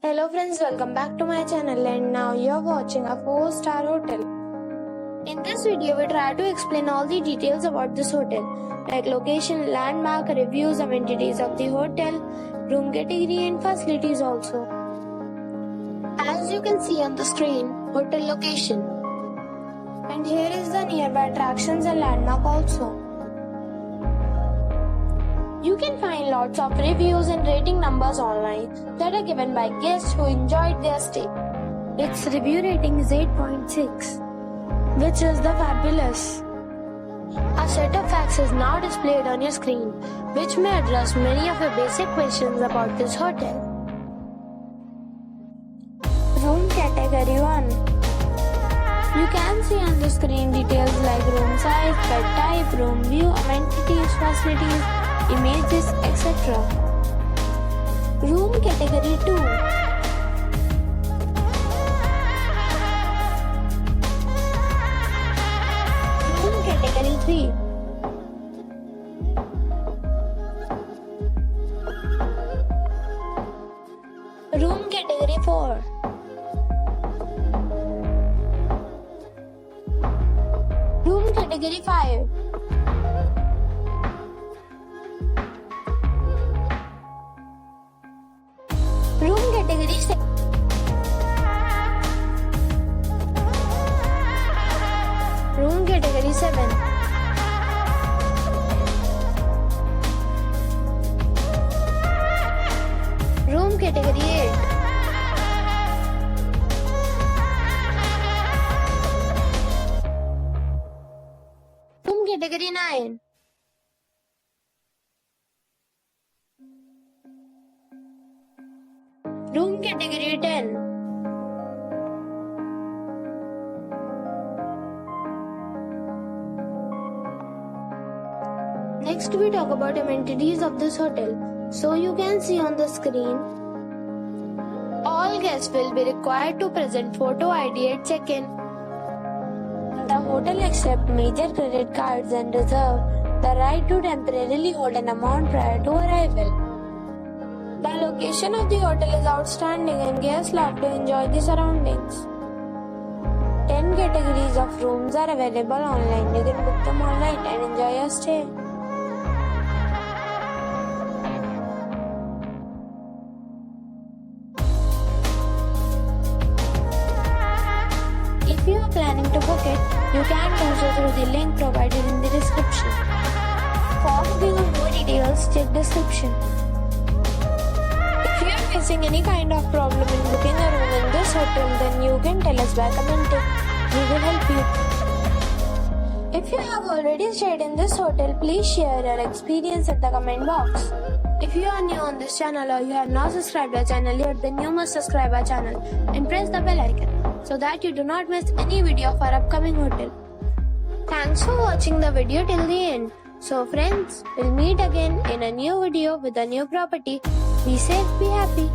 Hello friends, welcome back to my channel and now you're watching a 4-star hotel. In this video, we try to explain all the details about this hotel, like location, landmark, reviews, amenities of the hotel, room category and facilities also. As you can see on the screen, hotel location. And here is the nearby attractions and landmark also. You can find lots of reviews and rating numbers online that are given by guests who enjoyed their stay. Its review rating is 8.6, which is the fabulous. A set of facts is now displayed on your screen, which may address many of your basic questions about this hotel. Room category 1. You can see on the screen details like room size, bed type, room view, amenities, facilities, images, etc. Room category 2. Room category 3. Room category 4. Room category 5. Room category 6. Room category 7. Room category 8. Room category 9. Room category 10. Next we talk about amenities of this hotel. So you can see on the screen, all guests will be required to present photo ID at check-in. The hotel accepts major credit cards and reserve the right to temporarily hold an amount prior to arrival. The location of the hotel is outstanding and guests love to enjoy the surroundings. 10 categories of rooms are available online. You can book them online and enjoy your stay. If you are planning to book it, you can do so through the link provided in the description. For view more details, check description. If you are facing any kind of problem in booking a room in this hotel, then you can tell us by commenting. We will help you. If you have already stayed in this hotel, please share your experience in the comment box. If you are new on this channel or you have not subscribed our channel yet, then you must subscribe our channel and press the bell icon so that you do not miss any video of our upcoming hotel. Thanks for watching the video till the end. So friends, we'll meet again in a new video with a new property. Be safe, be happy.